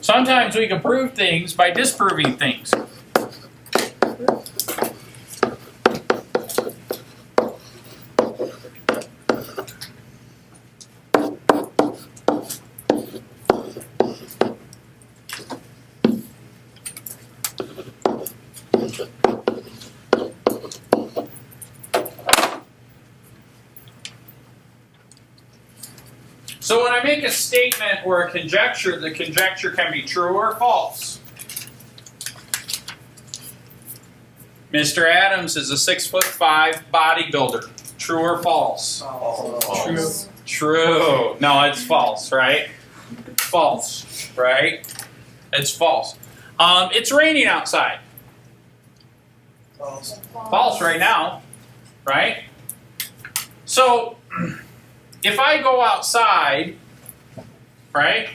Sometimes we can prove things by disproving things. So when I make a statement or a conjecture, the conjecture can be true or false. Mr. Adams is a 6'5" bodybuilder. True or false? False. True. No, it's false, right? False, right? It's false. It's raining outside. False. False right now, right? So, if I go outside, right,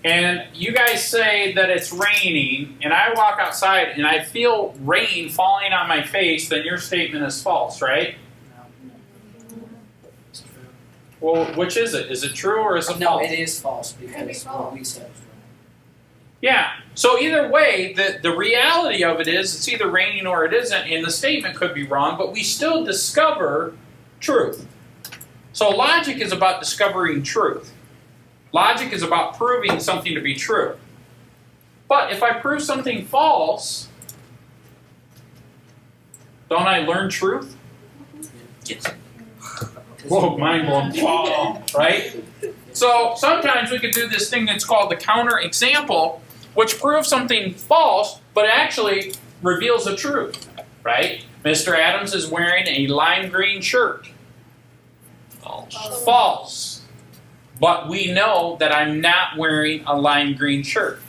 and you guys say that it's raining, and I walk outside and I feel rain falling on my face, then your statement is false, right? It's true. Well, which is it? Is it true or is it No, false? it is false because what we said is wrong. Yeah. So either way, the reality of it is it's either raining or it isn't, and the statement could be wrong, but we still discover truth. So logic is about discovering truth. Logic is about proving something to be true. But if I prove something false, don't I learn truth? Yes. Whoa, mind blown. Wow. Right? So sometimes we could do this thing that's called the counter example, which proves something false, but actually reveals the truth. Right? Mr. Adams is wearing a lime green shirt. False. False. But we know that I'm not wearing a lime green shirt.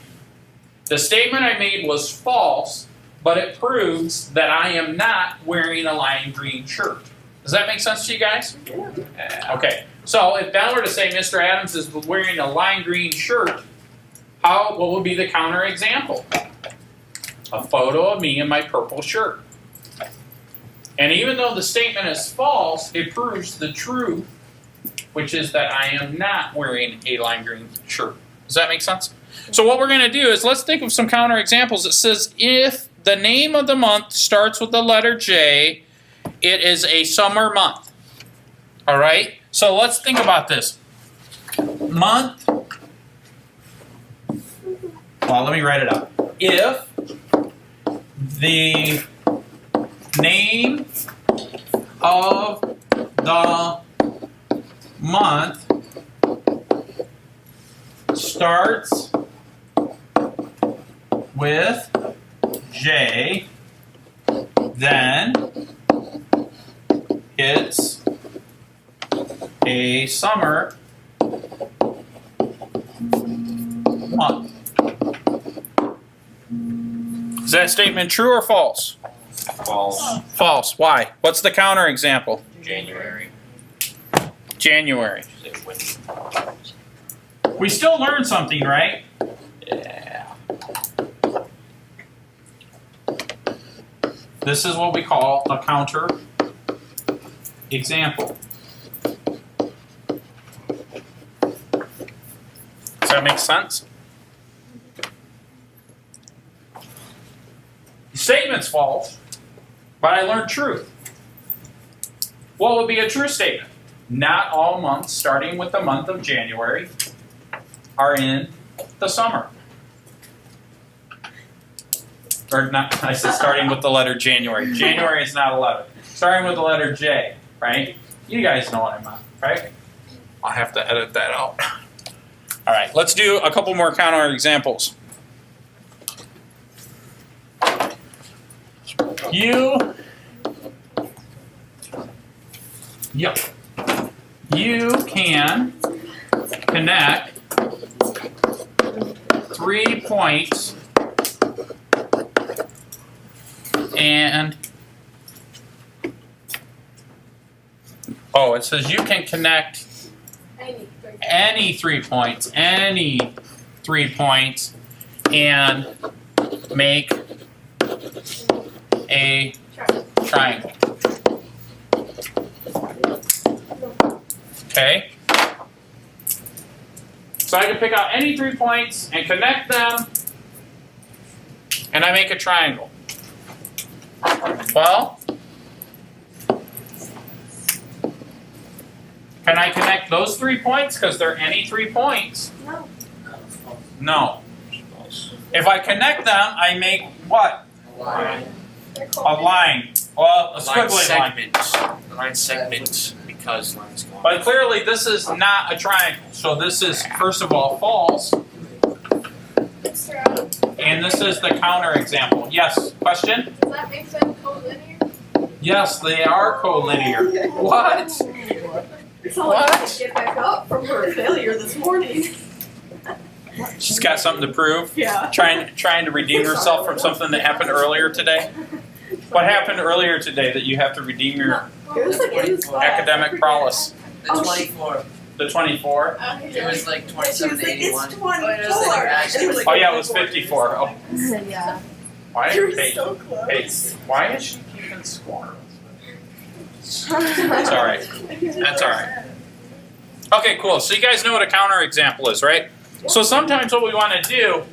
The statement I made was false, but it proves that I am not wearing a lime green shirt. Does that make sense to you guys? Yeah. Okay. So if I were to say Mr. Adams is wearing a lime green shirt, what would be the counter example? A photo of me in my purple shirt. And even though the statement is false, it proves the truth, which is that I am not wearing a lime green shirt. Does that make sense? So what we're going to do is let's think of some counter examples. It says if the name of the month starts with the letter J, it is a summer month. All right? So let's think about this. Month. Well, let me write it out. If the name of the month starts with J, then it's a summer month. Is that statement true or false? False. False. Why? What's the counter example? January. January. We still learn something, right? Yeah. This is what we call a counter example. Does that make sense? The statement's false, but I learned truth. What would be a true statement? Not all months, starting with the month of January, are in the summer. Or not, I said starting with the letter January. January is not 11. Starting with the letter J, right? You guys know what I meant, right? I'll have to edit that out. All right, let's do a couple more counter examples. You can connect 3 points and it says you can connect any 3 points, and make a triangle. Okay? So I can pick out any 3 points and connect them, and I make a triangle. Well, can I connect those 3 points because they're any 3 points? No. No. If I connect them, I make what? A line. Well, a squiggly line. A line segment because lines go on. But clearly this is not a triangle. So this is, first of all, false. And this is the counterexample. Yes, question? Does that make them collinear? Yes, they are collinear. What? It's not like I can get back up from her failure this morning. She's got something to prove? Yeah. Trying to redeem herself from something that happened earlier today? What happened earlier today that you have to redeem your It was like in class. academic prowess? The 24. The 24? It was like She 27 was to like, 81. it's 24. Oh, it was like actually And it was Oh yeah, it was 54. Oh, Yeah. why You're hey, so close. hey, why is she keeping score? That's all right. That's all right. Okay, cool. So you guys know what a counterexample is, right? So sometimes what we want to do,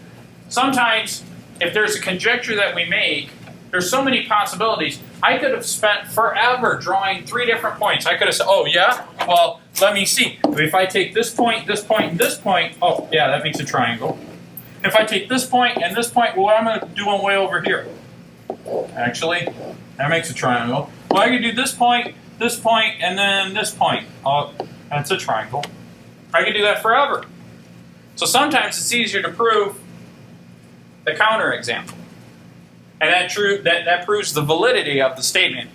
sometimes if there's a conjecture that we make, there's so many possibilities. I could have spent forever drawing 3 different points. I could have said, oh yeah? Well, let me see. If I take this point, this point, and this point, oh yeah, that makes a triangle. If I take this point and this point, well, what am I doing way over here? Actually, that makes a triangle. Well, I could do this point, and then this point. Oh, that's a triangle. I could do that forever. So sometimes it's easier to prove the counterexample. And that proves the validity of the statement,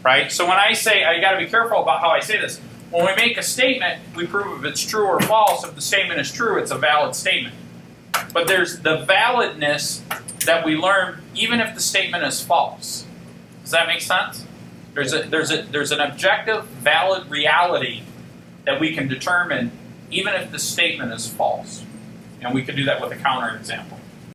right? So when I say, I got to be careful about how I say this. When we make a statement, we prove if it's true or false. If the statement is true, it's a valid statement. But there's the validness that we learn even if the statement is false. Does that make sense? There's an objective, valid reality that we can determine even if the statement is false. And we can do that with a counterexample.